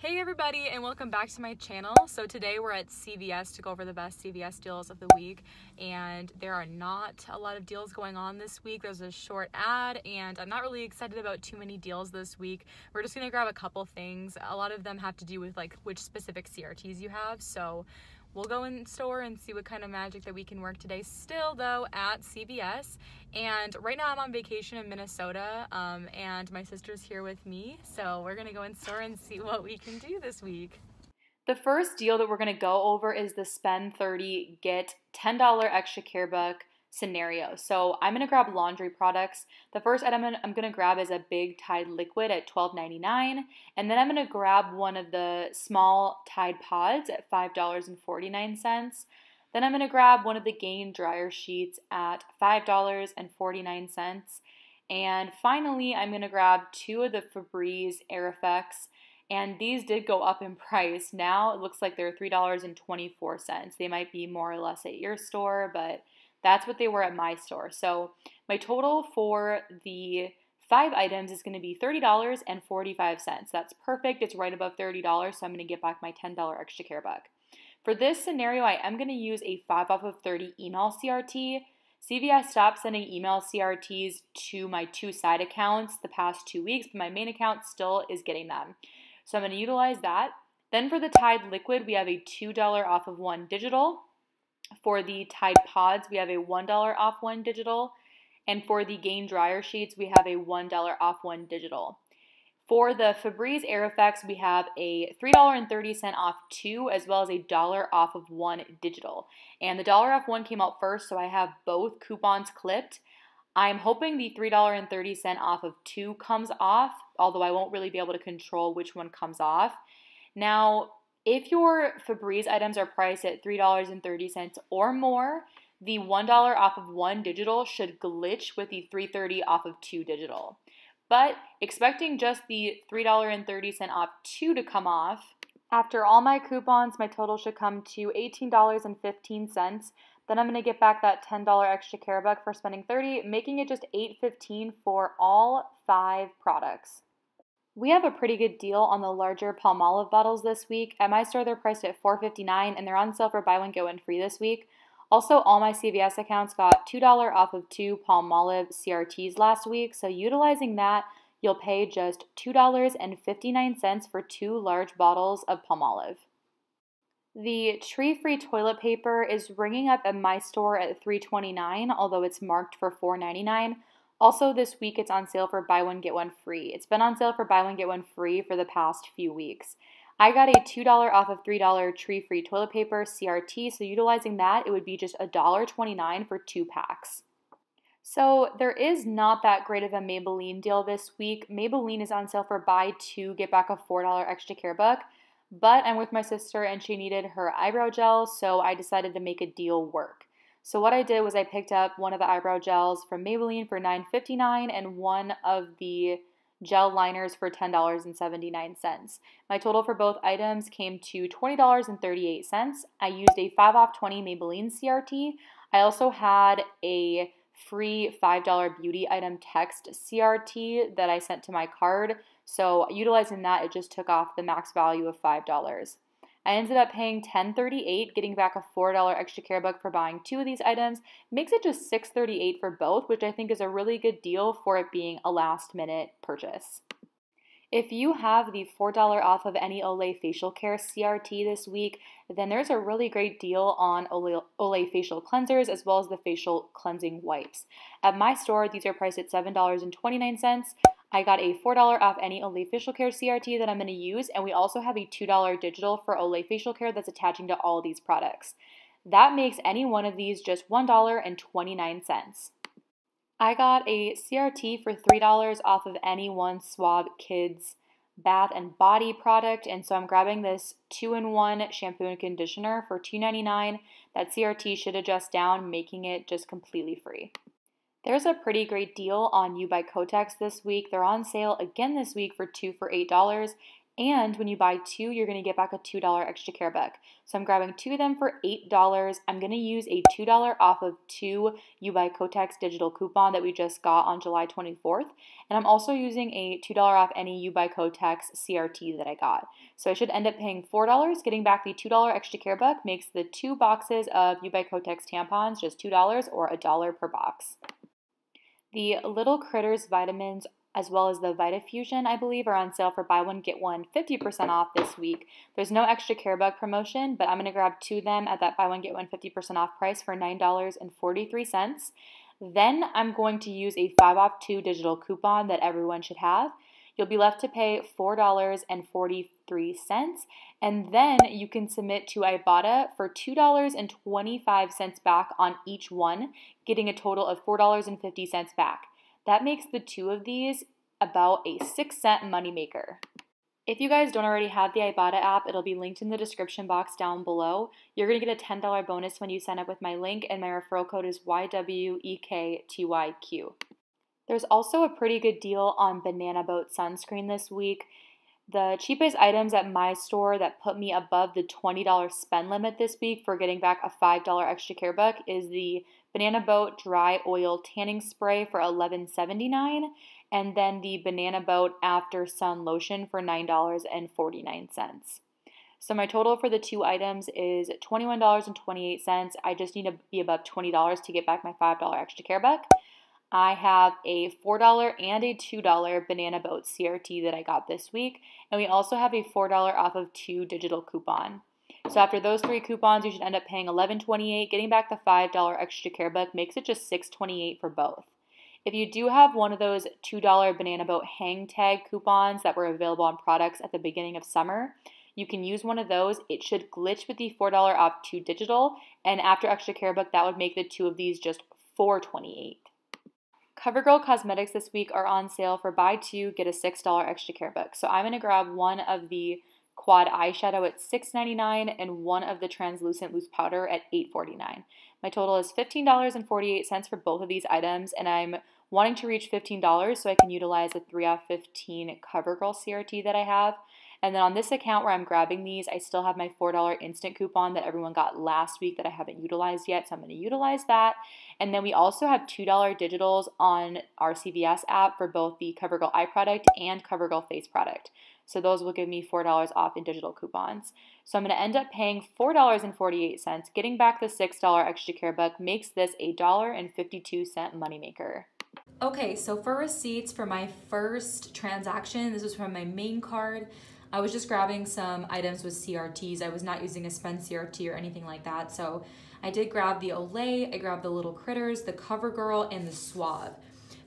Hey everybody, and welcome back to my channel. So today we're at CVS to go over the best CVS deals of the week, and there are not a lot of deals going on this week. There's a short ad, and I'm not really excited about too many deals this week. We're just gonna grab a couple things. A lot of them have to do with like which specific CRTs you have, so we'll go in store and see what kind of magic that we can work today. Still though, at CVS, and right now I'm on vacation in Minnesota, and my sister's here with me, so we're gonna go in store and see what we can do this week. The first deal that we're gonna go over is the spend 30, get $10 extra care buck scenario. So I'm gonna grab laundry products. The first item I'm gonna grab is a big Tide liquid at $12.99, and then I'm gonna grab one of the small Tide pods at $5.49. Then I'm gonna grab one of the Gain dryer sheets at $5.49. And finally, I'm gonna grab two of the Febreze Air Effects, and these did go up in price. Now it looks like they're $3.24. They might be more or less at your store, but that's what they were at my store. So my total for the 5 items is going to be $30.45. That's perfect. It's right above $30, so I'm going to get back my $10 extra care buck. For this scenario, I am going to use a 5 off of 30 email CRT. CVS stopped sending email CRTs to my 2 side accounts the past 2 weeks, but my main account still is getting them. So I'm going to utilize that. Then for the Tide liquid, we have a $2 off of 1 digital. For the Tide pods, we have a $1 off 1 digital. And for the Gain dryer sheets, we have a $1 off 1 digital. For the Febreze Air Effects, we have a $3.30 off 2, as well as a $1 off of 1 digital. And the $1 off 1 came out first, so I have both coupons clipped. I'm hoping the $3.30 off of 2 comes off, although I won't really be able to control which one comes off. Now, if your Febreze items are priced at $3.30 or more, the $1 off of 1 digital should glitch with the $3.30 off of 2 digital. But expecting just the $3.30 off 2 to come off, after all my coupons, my total should come to $18.15. Then I'm going to get back that $10 extra care buck for spending $30, making it just $8.15 for all 5 products. We have a pretty good deal on the larger Palmolive bottles this week. At my store, they're priced at $4.59, and they're on sale for buy one, get one free this week. Also, all my CVS accounts got $2 off of 2 Palmolive CRTs last week, so utilizing that, you'll pay just $2.59 for 2 large bottles of Palmolive. The tree-free toilet paper is ringing up at my store at $3.29, although it's marked for $4.99. Also, this week it's on sale for buy one, get one free. It's been on sale for buy one, get one free for the past few weeks. I got a $2 off of $3 tree-free toilet paper CRT, so utilizing that, it would be just $1.29 for 2 packs. So there is not that great of a Maybelline deal this week. Maybelline is on sale for buy 2, get back a $4 extra care buck, but I'm with my sister and she needed her eyebrow gel, so I decided to make a deal work. So what I did was I picked up one of the eyebrow gels from Maybelline for $9.59 and one of the gel liners for $10.79. My total for both items came to $20.38. I used a 5 off 20 Maybelline CRT. I also had a free $5 beauty item text CRT that I sent to my card. So utilizing that, it just took off the max value of $5. I ended up paying $10.38, getting back a $4 extra care buck for buying 2 of these items. Makes it just $6.38 for both, which I think is a really good deal for it being a last-minute purchase. If you have the $4 off of any Olay facial care CRT this week, then there's a really great deal on Olay facial cleansers as well as the facial cleansing wipes. At my store, these are priced at $7.29. I got a $4 off any Olay facial care CRT that I'm going to use, and we also have a $2 digital for Olay facial care that's attaching to all these products. That makes any one of these just $1.29. I got a CRT for $3 off of any one Suave Kids bath and body product, and so I'm grabbing this 2-in-1 shampoo and conditioner for $2.99. That CRT should adjust down, making it just completely free. There's a pretty great deal on ywektyq this week. They're on sale again this week for 2 for $8, And when you buy 2, you're going to get back a $2 extra care buck. So I'm grabbing 2 of them for $8. I'm going to use a $2 off of 2 ywektyq digital coupon that we just got on July 24th. And I'm also using a $2 off any ywektyq CRT that I got. So I should end up paying $4. Getting back the $2 extra care buck makes the 2 boxes of ywektyq tampons just $2 or $1 per box. The Little Critters vitamins as well as the VitaFusion, I believe, are on sale for buy one, get one 50% off this week. There's no extra care buck promotion, but I'm going to grab 2 of them at that buy one, get one 50% off price for $9.43. Then I'm going to use a 5 off 2 digital coupon that everyone should have. You'll be left to pay $4.43, and then you can submit to Ibotta for $2.25 back on each one, getting a total of $4.50 back. That makes the 2 of these about a 6-cent moneymaker. If you guys don't already have the Ibotta app, it'll be linked in the description box down below. You're going to get a $10 bonus when you sign up with my link, and my referral code is ywektyq. There's also a pretty good deal on Banana Boat sunscreen this week. The cheapest items at my store that put me above the $20 spend limit this week for getting back a $5 extra care buck is the Banana Boat Dry Oil Tanning Spray for $11.79 and then the Banana Boat After Sun Lotion for $9.49. So my total for the 2 items is $21.28. I just need to be above $20 to get back my $5 extra care buck. I have a $4 and a $2 Banana Boat CRT that I got this week, and we also have a $4 off of 2 digital coupon. So after those 3 coupons, you should end up paying $11.28. Getting back the $5 extra care buck makes it just $6.28 for both. If you do have one of those $2 Banana Boat hang tag coupons that were available on products at the beginning of summer, you can use one of those. It should glitch with the $4 off 2 digital, and after extra care buck, that would make the 2 of these just $4.28. Covergirl Cosmetics this week are on sale for buy 2, get a $6 extra care buck. So I'm going to grab one of the quad eyeshadow at $6.99 and one of the translucent loose powder at $8.49. My total is $15.48 for both of these items, and I'm wanting to reach $15 so I can utilize the 3 off 15 Covergirl CRT that I have. And then on this account where I'm grabbing these, I still have my $4 instant coupon that everyone got last week that I haven't utilized yet, so I'm going to utilize that. And then we also have $2 digitals on our CVS app for both the Covergirl eye product and Covergirl face product. So those will give me $4 off in digital coupons. So I'm going to end up paying $4.48. Getting back the $6 extra care buck makes this a $1.52 moneymaker. Okay, so for receipts for my first transaction, this was from my main card. I was just grabbing some items with CRTs. I was not using a spend CRT or anything like that. So I did grab the Olay, I grabbed the Little Critters, the Covergirl, and the Suave.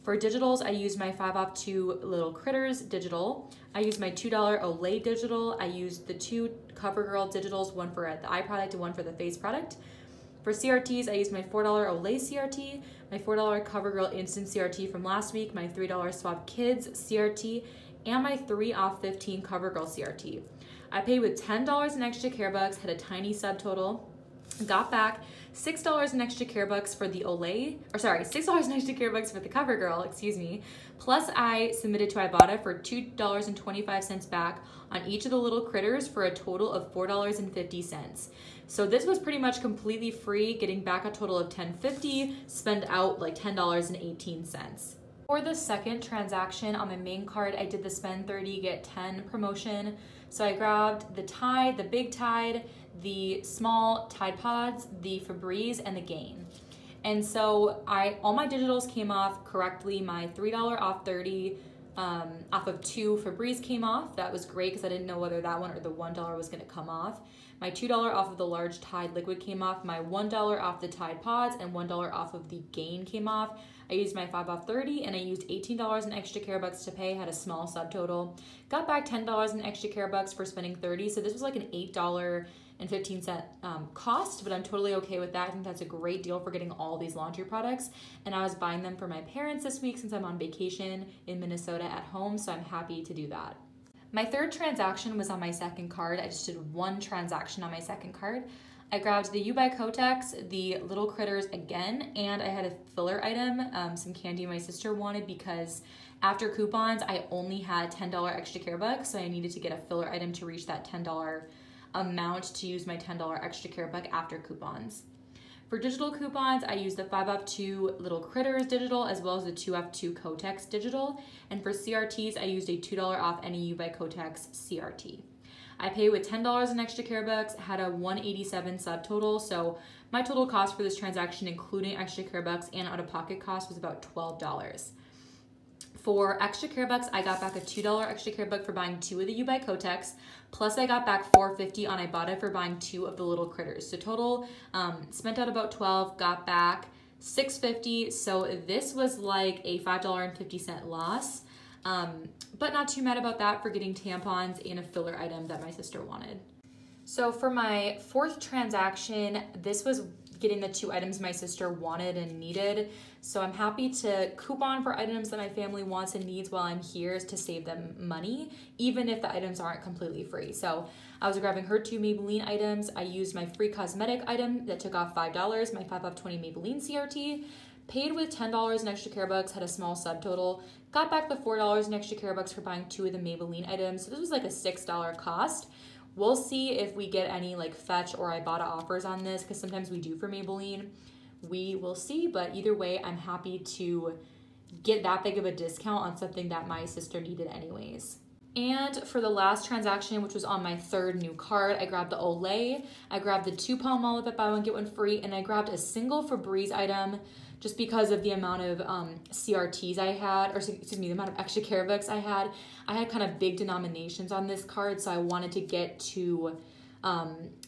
For digitals, I used my 5 off 2 Little Critters digital. I used my $2 Olay digital. I used the 2 Covergirl digitals, one for the eye product and one for the face product. For CRTs, I used my $4 Olay CRT, my $4 Covergirl Instant CRT from last week, my $3 Suave Kids CRT, and my 3 off 15 Covergirl CRT. I paid with $10 in extra care bucks, had a tiny subtotal, got back $6 in extra care bucks for the Olay, or sorry, $6 in extra care bucks for the Covergirl, excuse me, plus I submitted to Ibotta for $2.25 back on each of the Little Critters for a total of $4.50. So this was pretty much completely free, getting back a total of $10.50, spend out like $10.18. For the second transaction on my main card, I did the spend 30, get 10 promotion. So I grabbed the Tide, the Big Tide, the small Tide Pods, the Febreze, and the Gain. And so all my digitals came off correctly. My $3 off 30 off of 2 Febreze came off. That was great because I didn't know whether that one or the $1 was going to come off. My $2 off of the large Tide liquid came off. My $1 off the Tide Pods and $1 off of the Gain came off. I used my 5 off 30 and I used $18 in extra care bucks to pay, had a small subtotal. Got back $10 in extra care bucks for spending 30, so this was like an $8.15 cost, but I'm totally okay with that. I think that's a great deal for getting all these laundry products, and I was buying them for my parents this week since I'm on vacation in Minnesota at home, so I'm happy to do that. My third transaction was on my second card. I just did one transaction on my second card. I grabbed the ywektyq, the Little Critters again, and I had a filler item, some candy my sister wanted because After coupons, I only had $10 extra care bucks, so I needed to get a filler item to reach that $10 amount to use my $10 extra care buck after coupons. For digital coupons, I used the 5-off-2 Little Critters digital as well as the 2-off-2 Kotex digital. And for CRTs, I used a $2 off NEU by Kotex CRT. I paid with $10 in extra care bucks, had a $187 subtotal, so my total cost for this transaction, including extra care bucks and out-of-pocket cost, was about $12. For extra care bucks, I got back a $2 extra care buck for buying 2 of the U by Kotex, plus I got back $4.50 on Ibotta for buying 2 of the Little Critters. So total, spent out about $12, got back $6.50. So this was like a $5.50 loss, but not too mad about that for getting tampons and a filler item that my sister wanted. So for my fourth transaction, this was getting the 2 items my sister wanted and needed. So I'm happy to coupon for items that my family wants and needs while I'm here to save them money, even if the items aren't completely free. So I was grabbing her 2 Maybelline items. I used my free cosmetic item that took off $5, my 5-off-20 Maybelline CRT, paid with $10 in extra care bucks, had a small subtotal, got back the $4 in extra care bucks for buying 2 of the Maybelline items. So this was like a $6 cost. We'll see if we get any like Fetch or Ibotta offers on this, because sometimes we do for Maybelline. We will see, but either way, I'm happy to get that big of a discount on something that my sister needed anyways. And for the last transaction, which was on my 3rd new card, I grabbed the Olay, I grabbed the 2 Palmolive at buy one get one free, and I grabbed a single Febreze item just because of the amount of CRTs I had, or excuse me, the amount of extra care bucks I had. I had kind of big denominations on this card, so I wanted to get to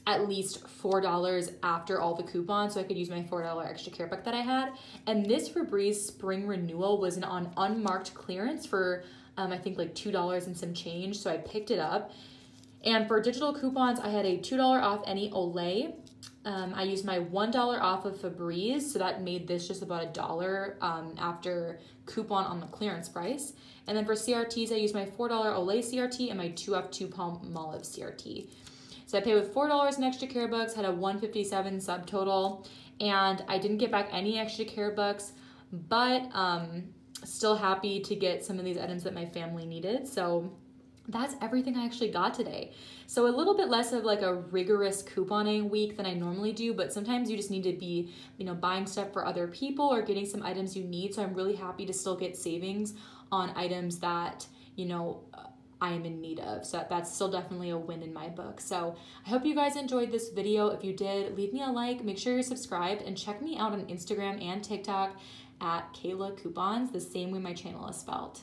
at least $4 after all the coupons so I could use my $4 extra care buck that I had. And this Febreze Spring Renewal was on unmarked clearance for I think like $2 and some change, so I picked it up. And for digital coupons, I had a $2 off any Olay. I used my $1 off of Febreze, so that made this just about $1 after coupon on the clearance price. And then for CRTs, I used my $4 Olay CRT and my 2-off-2 Palmolive CRT. So I paid with $4 in extra care bucks, had a $157 subtotal, and I didn't get back any extra care bucks, but still happy to get some of these items that my family needed. So that's everything I actually got today. So a little bit less of like a rigorous couponing week than I normally do, but sometimes you just need to be, buying stuff for other people or getting some items you need. So I'm really happy to still get savings on items that, I am in need of. So that's still definitely a win in my book. So I hope you guys enjoyed this video. If you did, leave me a like, make sure you're subscribed, and check me out on Instagram and TikTok at kaylakoupons, the same way my channel is spelled.